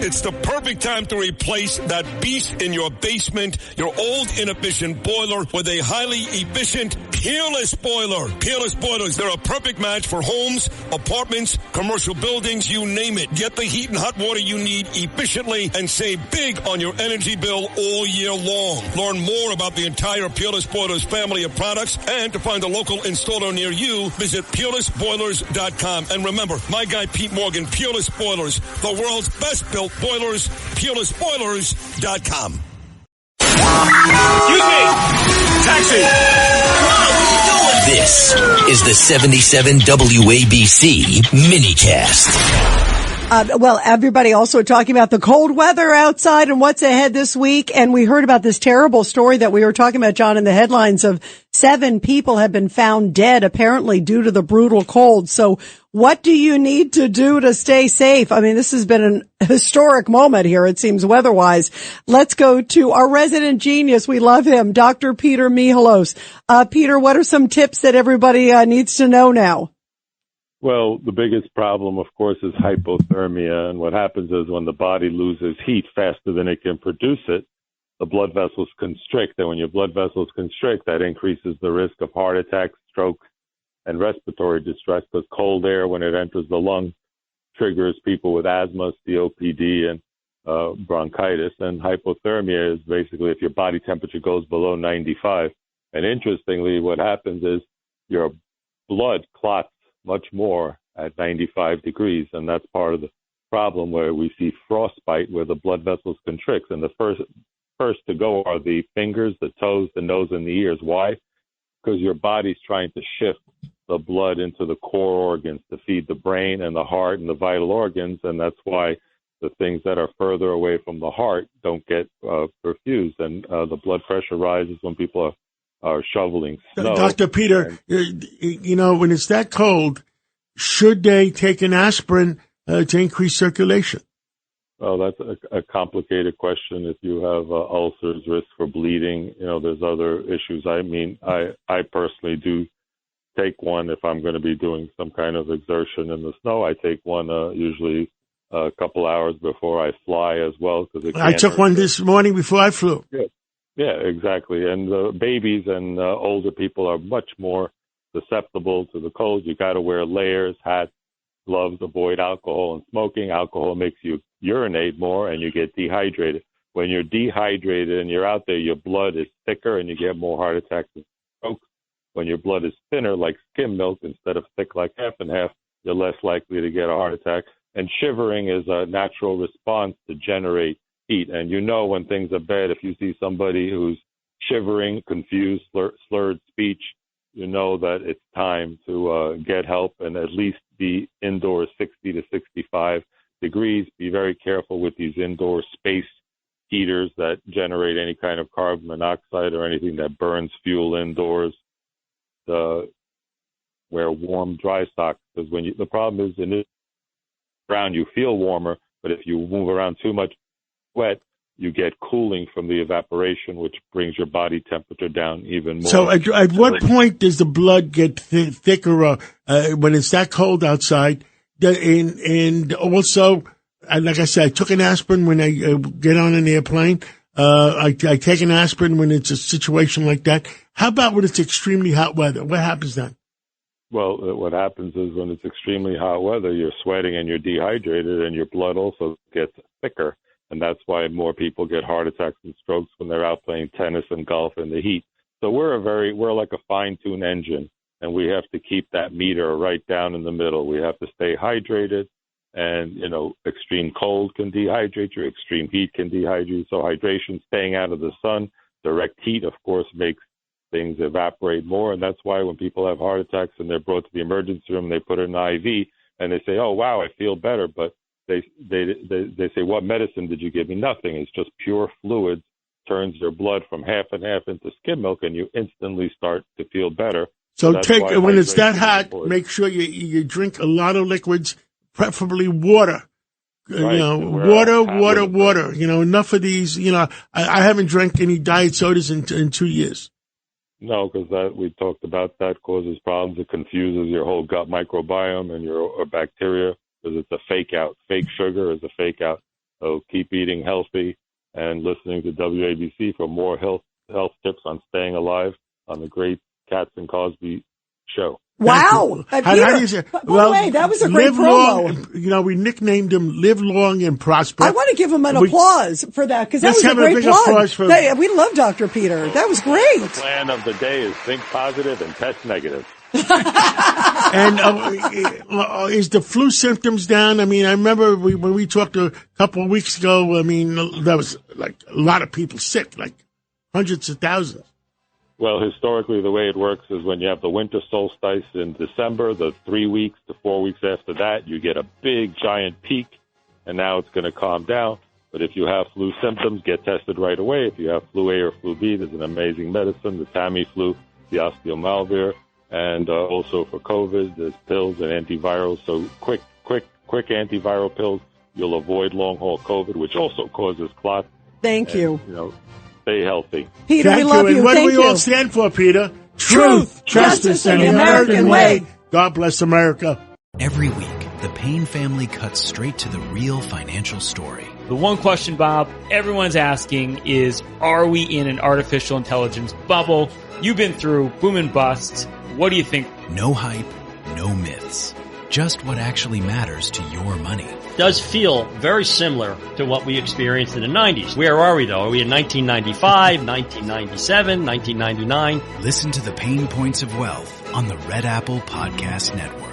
It's the perfect time to replace that beast in your basement, your old inefficient boiler, with a highly efficient Peerless boiler. Peerless boilers, they're a perfect match for homes, apartments, commercial buildings, you name it. Get the heat and hot water you need efficiently and save big on your energy bill all year long. Learn more about the entire Peerless Boilers family of products, and to find a local installer near you, visit peerlessboilers.com. And remember, my guy Pete Morgan, Peerless Boilers, the world's best built boilers, peerlessboilers.com. Excuse me! Taxi! This is the 77 WABC minicast. Well, everybody also talking about the cold weather outside and what's ahead this week. And we heard about this terrible story that we were talking about, John, in the headlines of 7 people have been found dead, apparently due to the brutal cold. So what do you need to do to stay safe? I mean, this has been an historic moment here, it seems, weather-wise. Let's go to our resident genius. We love him, Dr. Peter Michalos. Peter, what are some tips that everybody needs to know now? Well, the biggest problem, of course, is hypothermia. And what happens is when the body loses heat faster than it can produce it, the blood vessels constrict. And when your blood vessels constrict, that increases the risk of heart attack, stroke, and respiratory distress, because cold air, when it enters the lung, triggers people with asthma, COPD, and bronchitis. And hypothermia is basically if your body temperature goes below 95. And interestingly, what happens is your blood clots much more at 95 degrees, and that's part of the problem where we see frostbite, where the blood vessels constrict. And the first to go are the fingers, the toes, the nose, and the ears. Why? Because your body's trying to shift the blood into the core organs to feed the brain and the heart and the vital organs, and that's why the things that are further away from the heart don't get perfused, and the blood pressure rises when people are shoveling snow. Dr. Peter, when it's that cold, should they take an aspirin to increase circulation? Well, that's a complicated question. If you have ulcers, risk for bleeding, there's other issues. I mean, I personally do take one if I'm going to be doing some kind of exertion in the snow. I take one usually a couple hours before I fly as well. I took one this morning before I flew. Yeah, exactly. And babies and older people are much more susceptible to the cold. You got to wear layers, hats, gloves, avoid alcohol and smoking. Alcohol makes you urinate more and you get dehydrated. When you're dehydrated and you're out there, your blood is thicker and you get more heart attacks and strokes. When your blood is thinner, like skim milk, instead of thick like half and half, you're less likely to get a heart attack. And shivering is a natural response to generate heat. And when things are bad, if you see somebody who's shivering, confused, slurred speech, you know that it's time to get help and at least be indoors 60 to 65 degrees. Be very careful with these indoor space heaters that generate any kind of carbon monoxide or anything that burns fuel indoors. Wear warm, dry socks, because the problem is in the ground you feel warmer, but if you move around too much wet, you get cooling from the evaporation, which brings your body temperature down even more. So at what point does the blood get thicker when it's that cold outside? And also, like I said, I took an aspirin when I get on an airplane. I take an aspirin when it's a situation like that. How about when it's extremely hot weather? What happens then? Well, what happens is when it's extremely hot weather, you're sweating and you're dehydrated, and your blood also gets thicker. And that's why more people get heart attacks and strokes when they're out playing tennis and golf in the heat. So we're like a fine-tuned engine, and we have to keep that meter right down in the middle. We have to stay hydrated, and, extreme cold can dehydrate you, extreme heat can dehydrate you. So hydration, staying out of the sun, direct heat, of course, makes things evaporate more. And that's why when people have heart attacks and they're brought to the emergency room, they put in an IV, and they say, oh, wow, I feel better. But they say, what medicine did you give me? Nothing. It's just pure fluids, turns your blood from half and half into skim milk, and you instantly start to feel better. So when it's that hot, make sure you drink a lot of liquids, preferably water. Right. Water. Enough of these. I haven't drank any diet sodas in 2 years. No, because we talked about that causes problems. It confuses your whole gut microbiome and your bacteria, because it's a fake out. Fake sugar is a fake out. So keep eating healthy and listening to WABC for more health tips on staying alive on the great Katz and Cosby show. Wow. How do you say? By the way, that was a great promo. Long, we nicknamed him Live Long and Prosper. I want to give him an applause for that, because that was a great plug. We love Dr. Peter. That was great. The plan of the day is think positive and test negative. And is the flu symptoms down? I mean, I remember when we talked a couple of weeks ago, I mean, there was like a lot of people sick, like hundreds of thousands. Well, historically, the way it works is when you have the winter solstice in December, the 3 weeks to 4 weeks after that, you get a big, giant peak, and now it's going to calm down. But if you have flu symptoms, get tested right away. If you have flu A or flu B, there's an amazing medicine, the Tamiflu, the osteomalvir, and also for COVID, there's pills and antivirals. So quick antiviral pills. You'll avoid long-haul COVID, which also causes clots. Thank you. Stay healthy. Peter, we love you. And what do we all stand for, Peter? Truth, justice, and the American way. God bless America. Every week, the Payne family cuts straight to the real financial story. The one question, Bob, everyone's asking is, are we in an artificial intelligence bubble? You've been through boom and bust. What do you think? No hype, no myths. Just what actually matters to your money. Does feel very similar to what we experienced in the 90s. Where are we, though? Are we in 1995, 1997, 1999? Listen to the Pain Points of Wealth on the Red Apple Podcast Network.